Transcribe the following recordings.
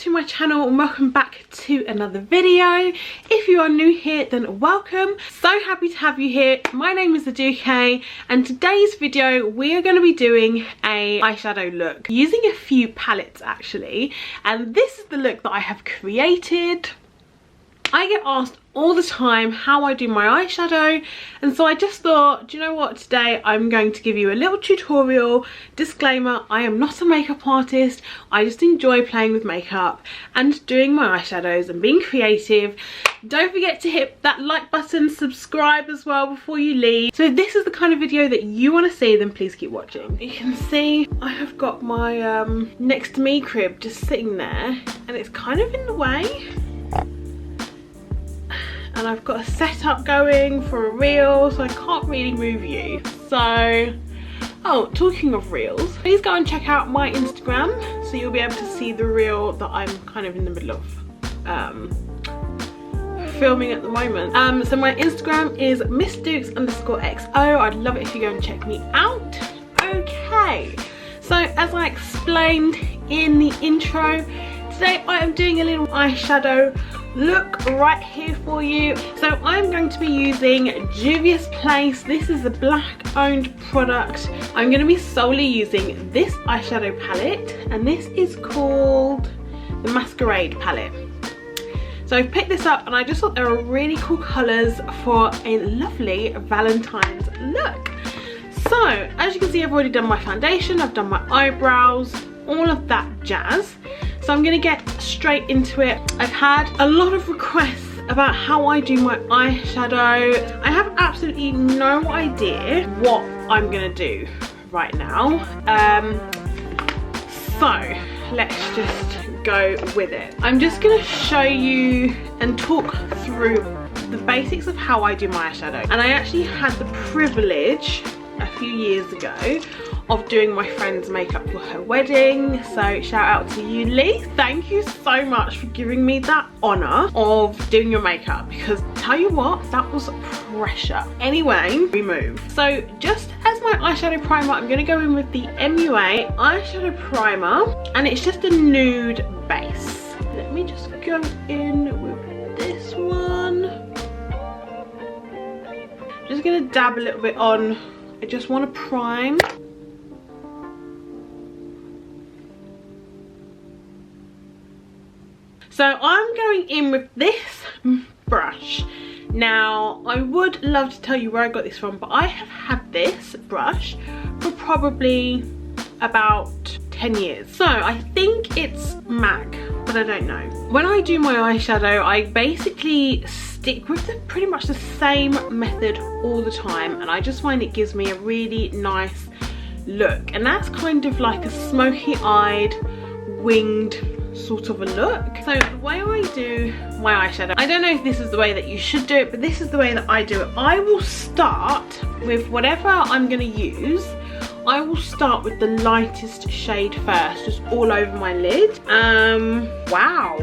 to my channel and welcome back to another video. If you are new here, then welcome. So happy to have you here. My name is Aduke and today's video we are going to be doing a eyeshadow look using a few palettes actually, and this is the look that I have created. I get asked all the time how I do my eyeshadow, and so I just thought, do you know what, today I'm going to give you a little tutorial. Disclaimer, I am not a makeup artist. I just enjoy playing with makeup and doing my eyeshadows and being creative. Don't forget to hit that like button, subscribe as well before you leave. So if this is the kind of video that you want to see, then please keep watching. You can see I have got my next to me crib just sitting there and it's kind of in the way. And I've got a setup going for a reel, so I can't really move you. So, oh, talking of reels, please go and check out my Instagram so you'll be able to see the reel that I'm kind of in the middle of filming at the moment. So my Instagram is missdukes_xo. I'd love it if you go and check me out. Okay, so as I explained in the intro, today I am doing a little eyeshadow look right here for you. So I'm going to be using Juvia's Place. This is a black owned product. I'm going to be solely using this eyeshadow palette, and this is called the Masquerade palette. So I picked this up and I just thought they were really cool colours for a lovely Valentine's look. So as you can see, I've already done my foundation, I've done my eyebrows, all of that jazz. So I'm going to get straight into it. I've had a lot of requests about how I do my eyeshadow. I have absolutely no idea what I'm going to do right now. So let's just go with it. I'm just going to show you and talk through the basics of how I do my eyeshadow. And I actually had the privilege a few years ago of doing my friend's makeup for her wedding. So shout out to you, Lee. Thank you so much for giving me that honor of doing your makeup, because tell you what, that was pressure. Anyway, we move. So just as my eyeshadow primer, I'm going to go in with the MUA eyeshadow primer, and it's just a nude base. Let me just go in with this one. Just going to dab a little bit on. I just want to prime. So I'm going in with this brush. Now, I would love to tell you where I got this from, but I have had this brush for probably about 10 years. So I think it's MAC, but I don't know. When I do my eyeshadow, I basically stick with pretty much the same method all the time, and I just find it gives me a really nice look. And that's kind of like a smoky-eyed, winged sort of a look. So the way I do my eyeshadow, I don't know if this is the way that you should do it, but this is the way that I do it. I will start with whatever I'm going to use. I will start with the lightest shade first, just all over my lid. Wow,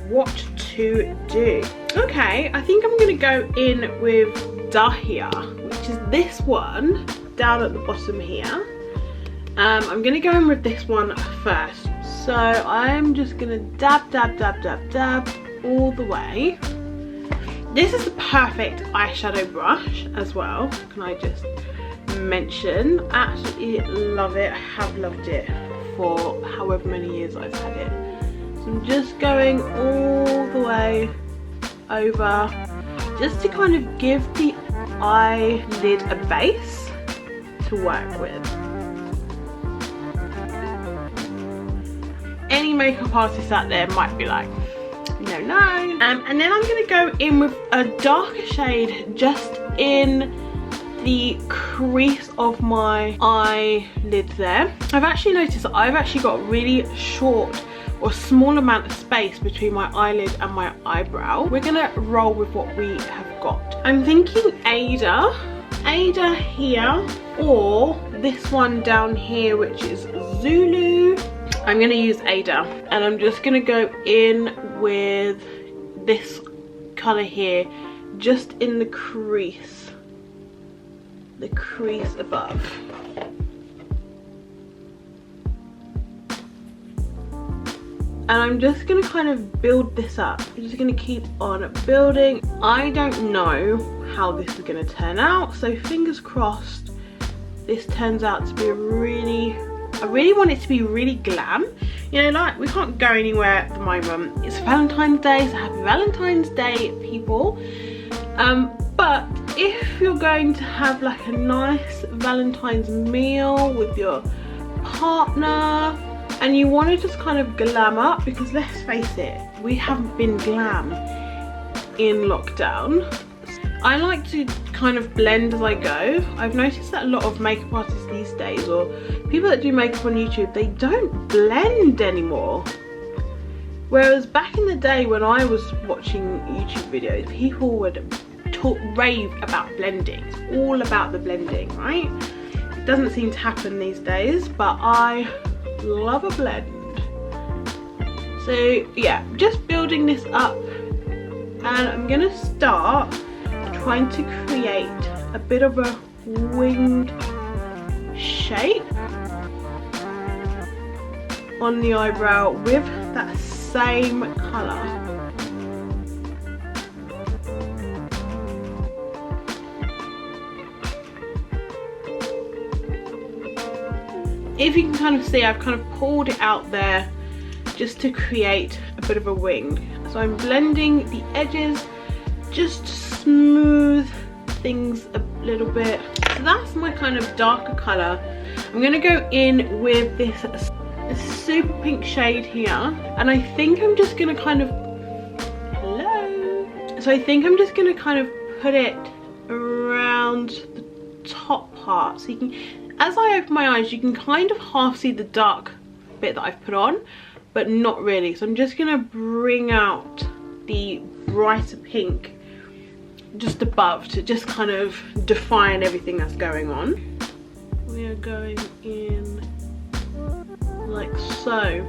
what to do. Okay, I think I'm going to go in with Dahlia, which is this one down at the bottom here. I'm going to go in with this one first. So I'm just gonna dab, dab, dab, dab, dab all the way. This is the perfect eyeshadow brush as well. Can I just mention? Absolutely love it. I have loved it for however many years I've had it. So I'm just going all the way over, just to kind of give the eyelid a base to work with. Any makeup artist out there might be like, no. And then I'm going to go in with a darker shade just in the crease of my eyelid there. I've actually noticed that I've actually got a really short or small amount of space between my eyelid and my eyebrow. We're going to roll with what we have got. I'm thinking Ada here, or this one down here, which is Zulu. I'm going to use Ada, and I'm just going to go in with this colour here, just in the crease above. and I'm just gonna kind of build this up. I'm just gonna keep on building. I don't know how this is gonna turn out, so fingers crossed this turns out to be I really want it to be really glam. You know, like, we can't go anywhere at the moment. It's Valentine's Day, so happy Valentine's Day, people. But if you're going to have like a nice Valentine's meal with your partner and you want to just kind of glam up, because let's face it, we haven't been glam in lockdown. I like to kind of blend as I go. I've noticed that a lot of makeup artists these days, or people that do makeup on YouTube, they don't blend anymore. Whereas back in the day when I was watching YouTube videos, people would rave about blending. It's all about the blending, right? It doesn't seem to happen these days, but I love a blend. So yeah, just building this up, and I'm gonna start trying to create a bit of a winged shape on the eyebrow with that same colour. If you can kind of see, I've kind of pulled it out there just to create a bit of a wing. So I'm blending the edges just to smooth things a little bit. So that's my kind of darker colour. I'm going to go in with this super pink shade here, and I think I'm just going to kind of, so I think I'm just going to kind of put it around the top part, so you can, as I open my eyes, you can kind of half see the dark bit that I've put on, but not really. So I'm just going to bring out the brighter pink just above to just kind of define everything that's going on. We are going in like so.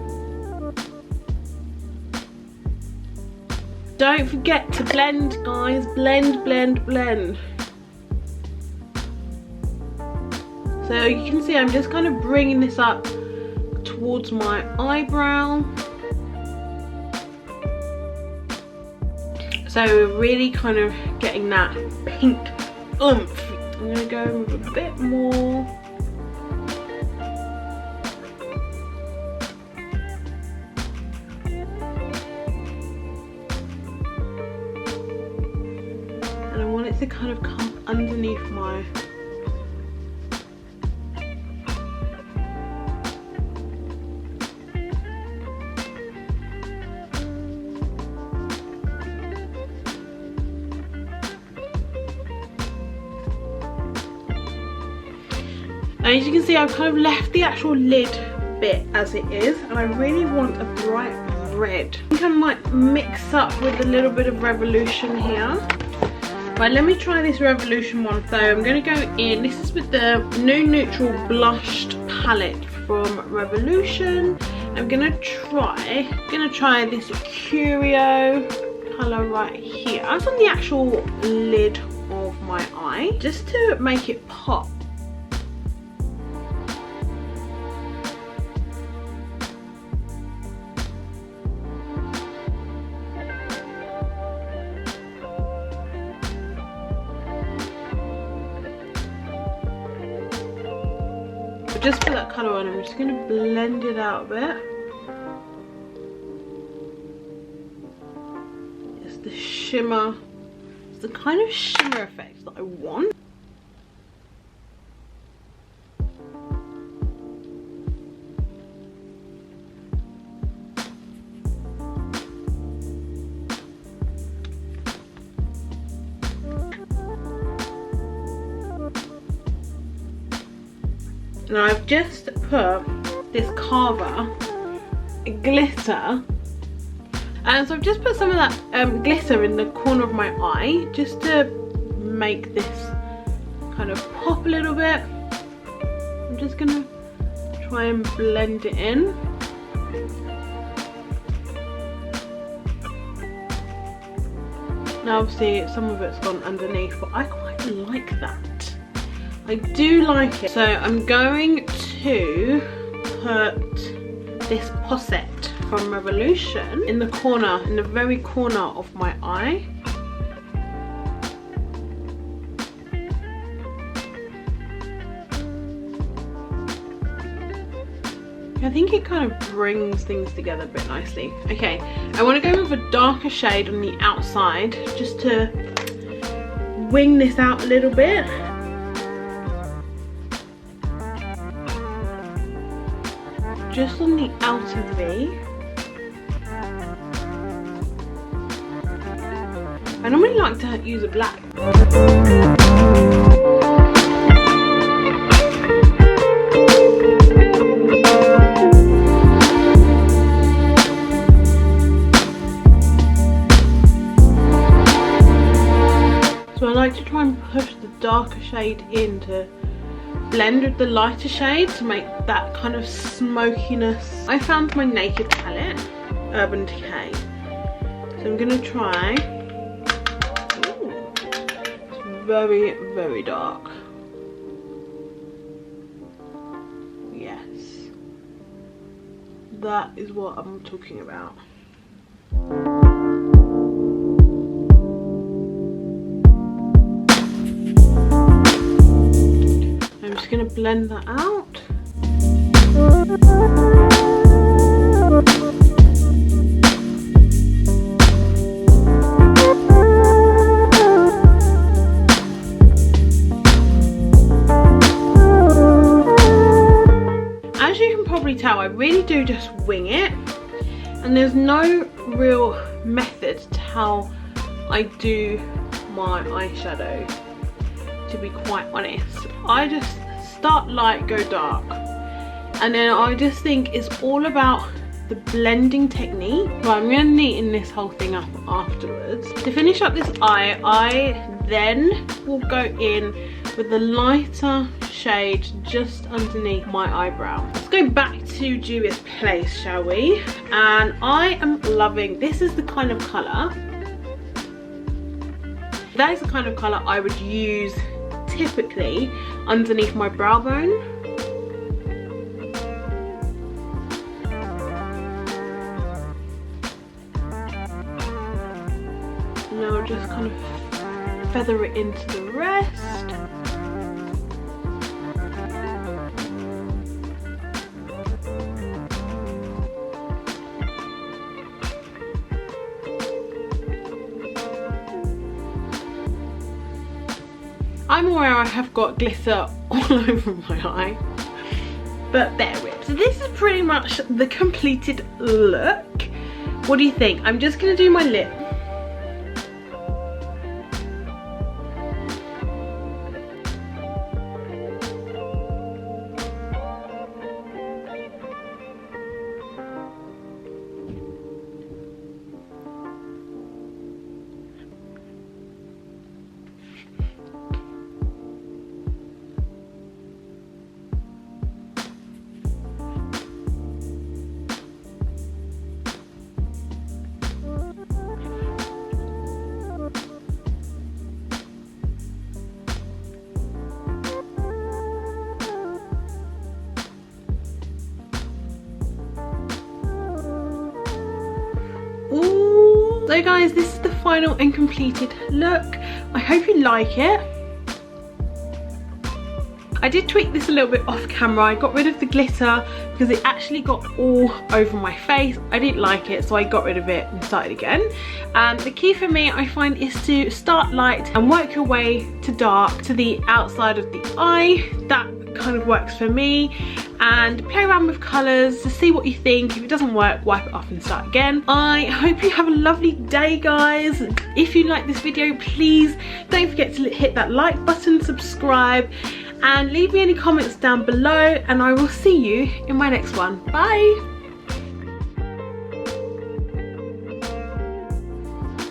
Don't forget to blend, guys. Blend, blend, blend. So you can see I'm just kind of bringing this up towards my eyebrow. So we're really kind of getting that pink oomph. I'm going to go with a bit more. And I want it to kind of come underneath my and as you can see, I've kind of left the actual lid bit as it is, and I really want a bright red. I think I might mix up with a little bit of Revolution here. Right, let me try this Revolution one. So I'm going to go in, this is with the new neutral blushed palette from Revolution. I'm going to try this Curio colour right here. That's on the actual lid of my eye, just to make it pop. Just put that colour on, I'm just going to blend it out a bit. It's the shimmer, it's the kind of shimmer effect that I want. Now I've just put this Carver glitter, and so I've just put some of that glitter in the corner of my eye just to make this kind of pop a little bit. I'm just gonna try and blend it in. Now obviously some of it's gone underneath, but I quite like that. I do like it. So I'm going to put this posset from Revolution in the corner, in the very corner of my eye. I think it kind of brings things together a bit nicely. Okay, I want to go with a darker shade on the outside just to wing this out a little bit. Just on the outer V. I normally like to use a black. So I like to try and push the darker shade in to blend with the lighter shade to make that kind of smokiness. I found my Naked palette, Urban Decay. So I'm gonna try. Ooh, it's very, very dark. Yes. That is what I'm talking about. I'm just going to blend that out. As you can probably tell, I really do just wing it, and there's no real method to how I do my eyeshadow, to be quite honest. I just start light, go dark, and then I just think it's all about the blending technique. So I'm going to neaten this whole thing up afterwards. To finish up this eye, I then will go in with the lighter shade just underneath my eyebrow. Let's go back to Juvia's Place, shall we? And I am loving, this is the kind of colour, that is the kind of colour I would use typically underneath my brow bone. And now I'll just kind of feather it into the rest. I'm aware I have got glitter all over my eye, but bear with. So this is pretty much the completed look. What do you think? I'm just going to do my lip. So guys, this is the final and completed look. I hope you like it. I did tweak this a little bit off camera. I got rid of the glitter because it actually got all over my face. I didn't like it, so I got rid of it and started again. And the key for me, I find, is to start light and work your way to dark to the outside of the eye. That kind of works for me. And play around with colours to see what you think. If it doesn't work, wipe it off and start again. I hope you have a lovely day, guys. If you like this video, please don't forget to hit that like button, subscribe, and leave me any comments down below, and I will see you in my next one. Bye.